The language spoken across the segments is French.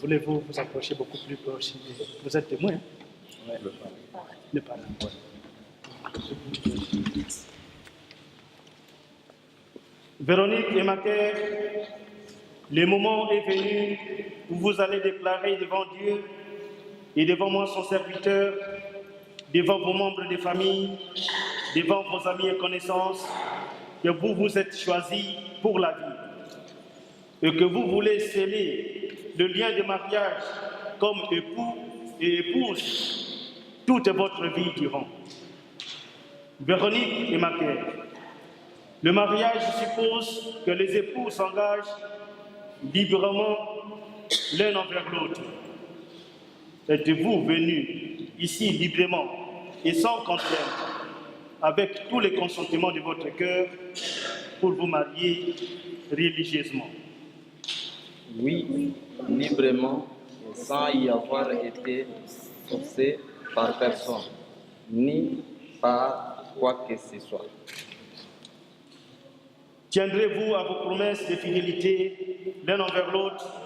Voulez-vous vous approcher beaucoup plus proche? Vous êtes témoin, hein? Ouais. Le parrain. Véronique et Macaire, le moment est venu où vous allez déclarer devant Dieu et devant moi, son serviteur, devant vos membres de famille, devant vos amis et connaissances, que vous vous êtes choisis pour la vie et que vous voulez sceller le lien de mariage comme époux et épouse toute votre vie durant. Véronique et Macaire, le mariage suppose que les époux s'engagent librement l'un envers l'autre. Êtes-vous venus ici librement et sans contrainte, avec tous les consentements de votre cœur, pour vous marier religieusement? Oui, librement, et sans y avoir été forcé par personne, ni par quoi que ce soit. Tiendrez-vous à vos promesses de fidélité l'un envers l'autre,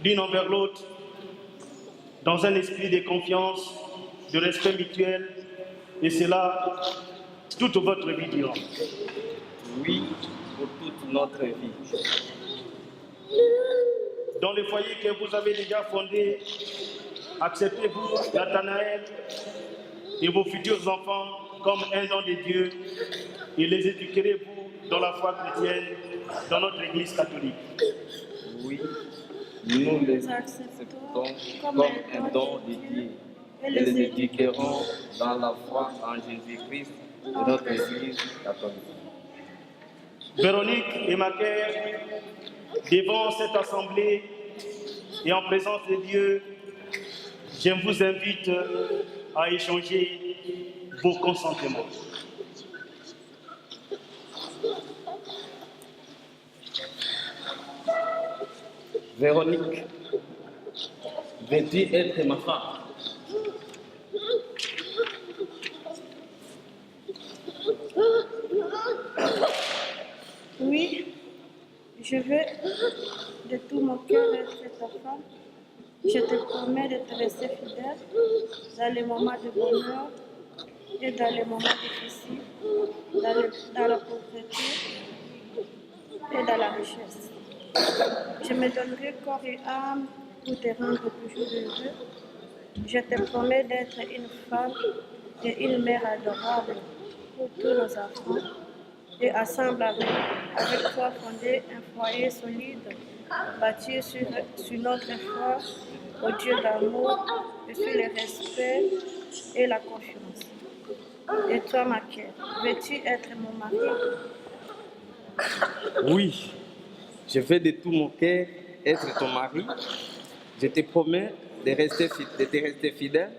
l'une envers l'autre, dans un esprit de confiance, de respect mutuel, et cela toute votre vie durant? Oui, pour toute notre vie. Dans le foyer que vous avez déjà fondé, acceptez-vous Nathanaël et vos futurs enfants comme un don de Dieu et les éduquerez-vous dans la foi chrétienne dans notre Église catholique? Oui, nous les acceptons comme un don de Dieu et les éduquerons dans la foi en Jésus-Christ de notre Église catholique. Véronique et Macaire, devant cette assemblée et en présence de Dieu, je vous invite à échanger vos consentements. Véronique, veux-tu être ma femme? Oui, je veux de tout mon cœur être ta femme. Je te promets de te rester fidèle dans les moments de bonheur et dans les moments difficiles, dans la pauvreté et dans la richesse. Je me donnerai corps et âme pour te rendre toujours heureux. Je te promets d'être une femme et une mère adorable pour tous nos enfants et ensemble avec toi fonder un foyer solide bâti sur notre foi au Dieu d'amour et sur le respect et la confiance. Et toi, Macaire, veux-tu être mon mari? Oui, je veux de tout mon cœur être ton mari. Je te promets de te rester fidèle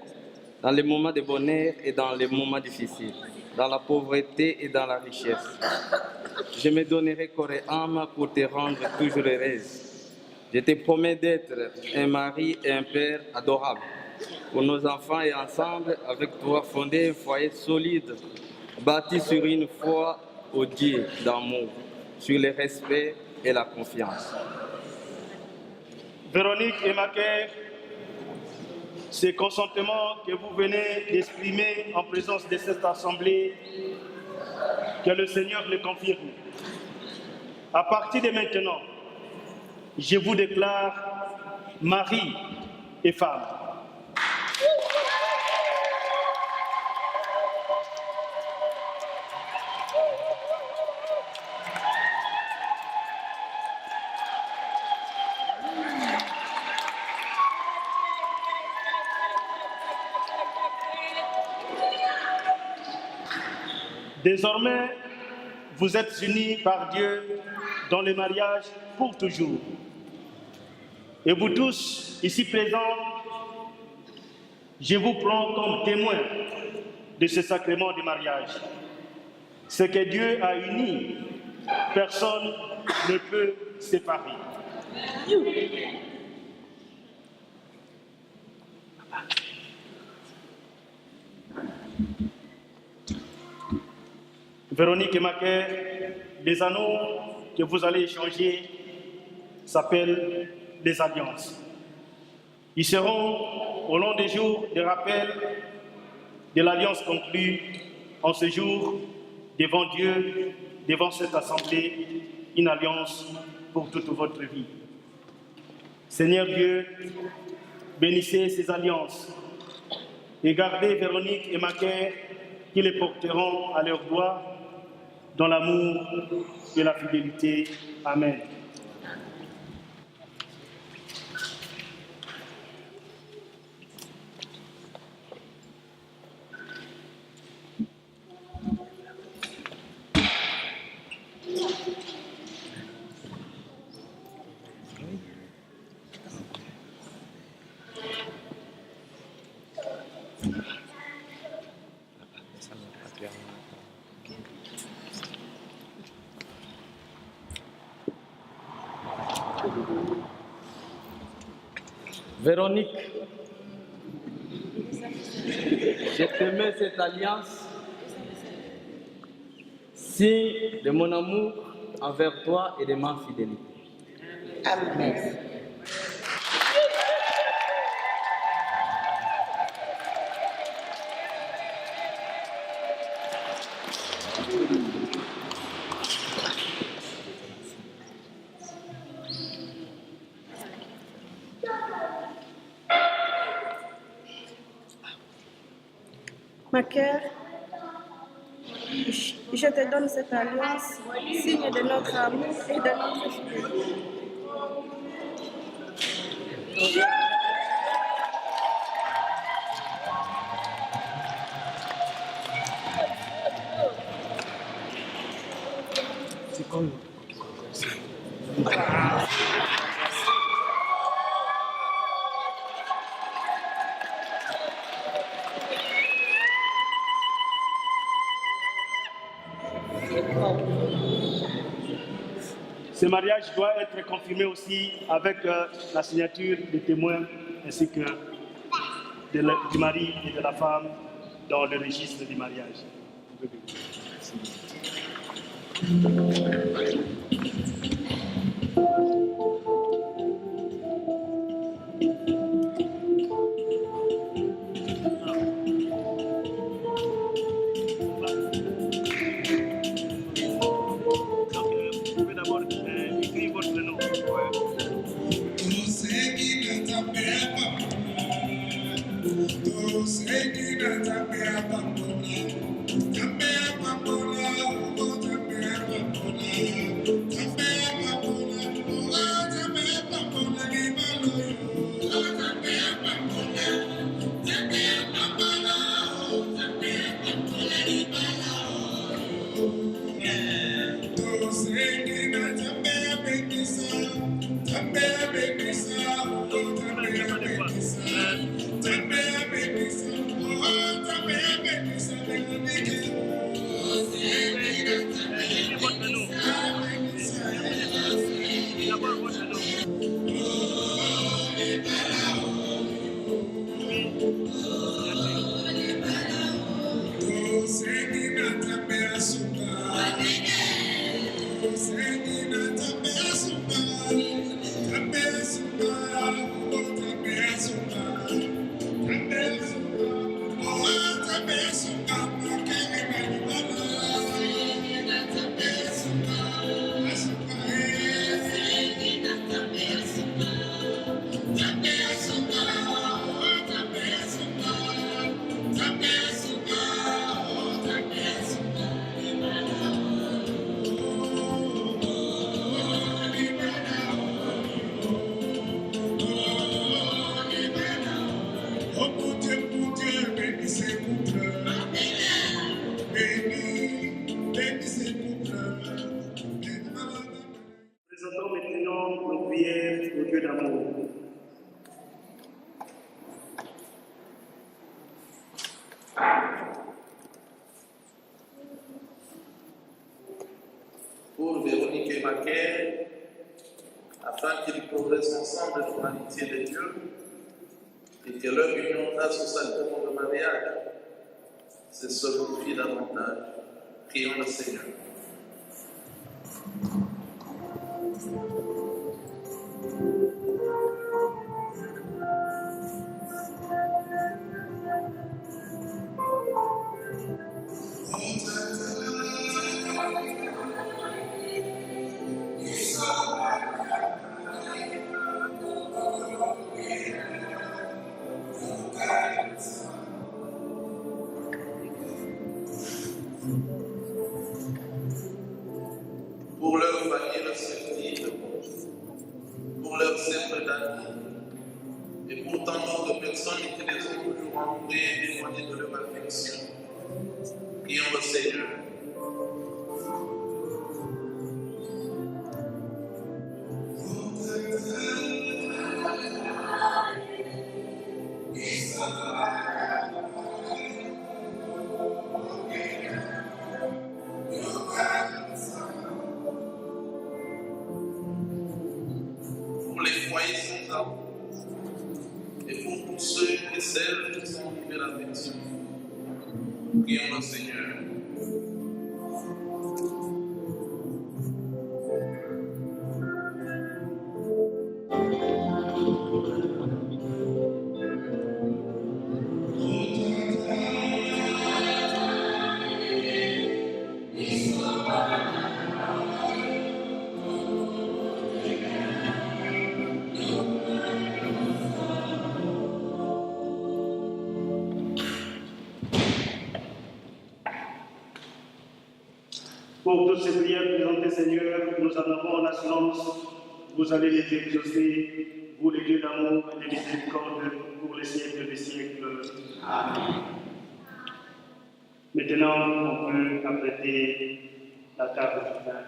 dans les moments de bonheur et dans les moments difficiles, dans la pauvreté et dans la richesse. Je me donnerai corps et âme pour te rendre toujours heureuse. Je te promets d'être un mari et un père adorable pour nos enfants et ensemble, avec toi, fonder un foyer solide, bâti sur une foi au Dieu d'amour, sur le respect et la confiance. Véronique et Macaire, ce consentement que vous venez d'exprimer en présence de cette assemblée, que le Seigneur le confirme. À partir de maintenant, je vous déclare mari et femme. Désormais, vous êtes unis par Dieu dans le mariage pour toujours. Et vous tous, ici présents, je vous prends comme témoin de ce sacrement du mariage. Ce que Dieu a uni, personne ne peut séparer. Véronique et Macaire, les anneaux que vous allez échanger s'appellent des alliances. Ils seront au long des jours des rappels de l'alliance conclue en ce jour devant Dieu, devant cette assemblée, une alliance pour toute votre vie. Seigneur Dieu, bénissez ces alliances et gardez Véronique et Macaire qui les porteront à leurs doigts dans l'amour et la fidélité. Amen. Véronique, je te mets cette alliance, signe de mon amour envers toi et de ma fidélité. Amen. Macaire, je te donne cette alliance, signe de notre amour et de notre fidélité. Ce mariage doit être confirmé aussi avec la signature des témoins ainsi que du mari et de la femme dans le registre du mariage. Présentons maintenant nos prières au Dieu d'amour. Pour Véronique et Macaire, afin qu'ils progressent ensemble dans l'amitié de Dieu et que leur union fasse au sacrement de mariage se solidifie davantage. Prions le Seigneur. pour tant d'autres personnes qui les ont toujours entourés et témoigné de leur affection. Prions le Seigneur. Pour les foyers sans amour et pour tous ceux et celles qui sont privés d'affection. Prions le Seigneur. Pour toutes ces prières présentées, Seigneur, nous en avons l'assurance, vous allez les exaucer, vous les dieux d'amour et de miséricorde, pour les siècles des siècles. Amen. Maintenant, on peut apprêter la table du pain.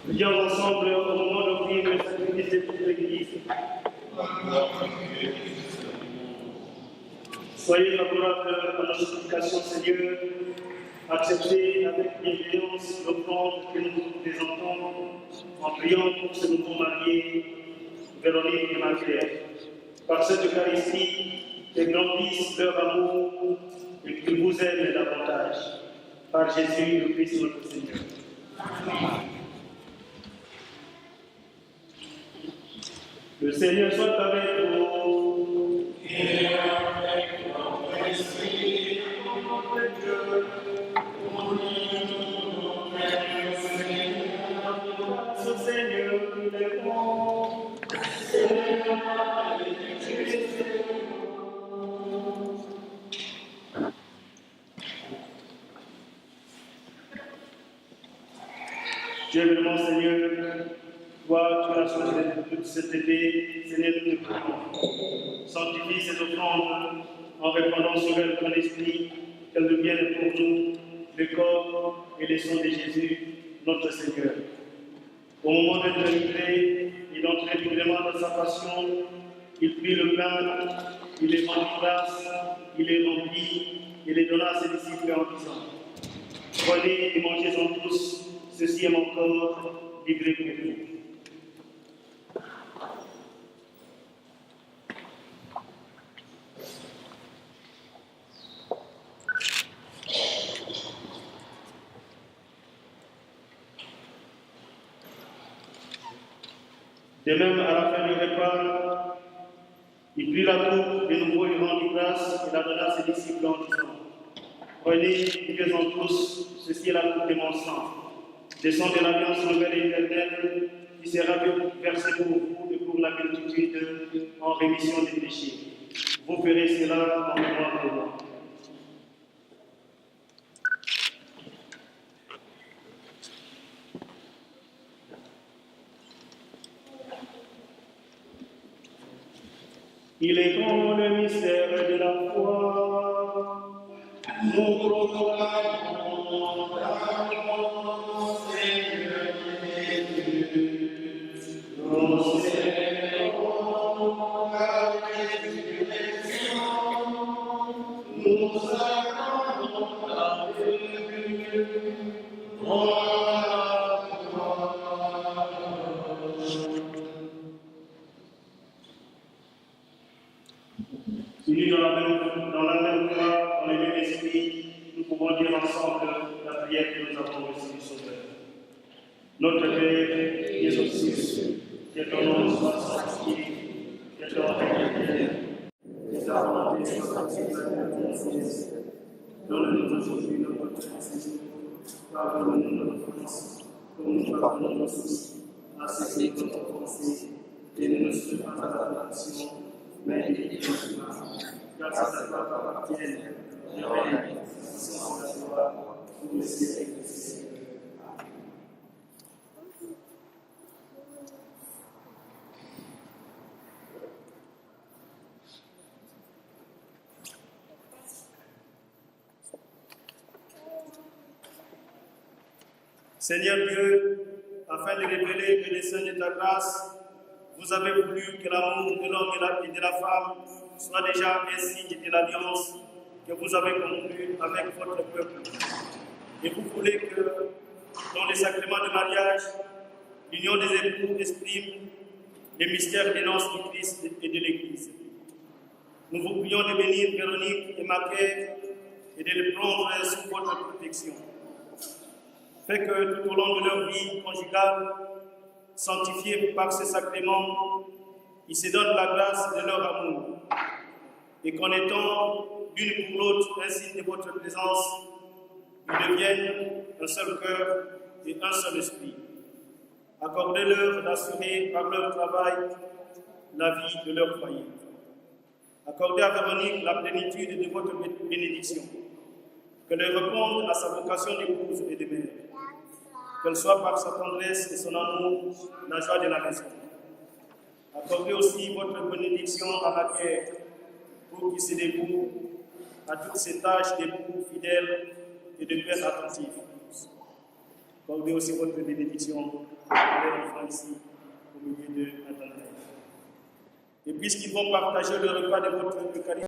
Prions ensemble au moment d'offrir le sacrifice de toute l'Église. Soyez favorables à notre supplication, Seigneur. Acceptez avec bienveillance l'offrande que nous vous présentons en priant pour ce nouveau marié, Véronique et Marie-Claire. Par cette Eucharistie, qu'ils grandissent leur amour et qu'ils vous aiment davantage. Par Jésus, le Christ notre Seigneur. Le Seigneur soit avec vous. Et avec votre esprit, Seigneur, il est bon. Dieu vraiment, Seigneur, toi, tu as choisi toute cette épée, Seigneur, nous te prions. Sanctifie cette offrande en répandant sur elle ton esprit, qu'elle devienne pour nous le corps et le sang de Jésus, notre Seigneur. Au moment d'être livré et d'entrer librement dans sa passion, il prit le pain, il les rendit grâce, il les remplit et les donna à ses disciples en disant: prenez et mangez-en tous, ceci est mon corps livré pour vous. De même, à la fin du repas, il prit la coupe, de nouveau il rendit grâce et la donna à ses disciples en disant: prenez et buvez-en tous, ceci est la coupe de mon sang, le sang de l'alliance nouvelle et éternelle, qui sera versé pour vous et pour la multitude en rémission des péchés. Vous ferez cela en mémoire de moi. Il est grand le mystère de la foi. Nous proclamons ta mort, Seigneur Jésus. Nous célébrons ta résurrection. Nous attendons ta venue. Unis dans la même foi, dans le même esprit, nous pouvons dire ensemble la prière que nous avons reçue du Sauveur. Notre Père, qui es aux cieux, que ton nom soit sanctifié, que ton règne vienne, que ta volonté soit accomplie sur la terre. Donne-nous aujourd'hui notre pain. Pardonne-nous nos offenses, comme nous pardonnons aussi à ceux qui nous ont offensés, et ne nous soumets pas à la tentation, mais délivre-nous du mal. Car à toi t'appartiennent le règne, la puissance et la gloire pour les siècles des siècles. Seigneur Dieu, afin de révéler le dessein de ta grâce, vous avez voulu que l'amour de l'homme et de la femme soit déjà un signe de l'alliance que vous avez conclue avec votre peuple. Et vous voulez que, dans les sacrements de mariage, l'union des époux exprime les mystères des noces du Christ et de l'Église. Nous vous prions de bénir Véronique et Macaire et de les prendre sous votre protection. Fait que tout au long de leur vie conjugale, sanctifiés par ces sacrements, ils se donnent la grâce de leur amour. Et qu'en étant l'une pour l'autre un signe de votre présence, ils deviennent un seul cœur et un seul esprit. Accordez-leur d'assurer par leur travail la vie de leur foyer. Accordez à Véronique la plénitude de votre bénédiction, qu'elle réponde à sa vocation d'épouse et de mère, qu'elle soit par sa tendresse et son amour la joie de la maison. Accordez aussi votre bénédiction à la guerre pour qu'il se dévoue à toutes ces tâches d'époux fidèles et de pères attentifs. Accordez aussi votre bénédiction à les enfants ici, au milieu de Nathanaël. Et puisqu'ils vont partager le repas de votre Eucharistie,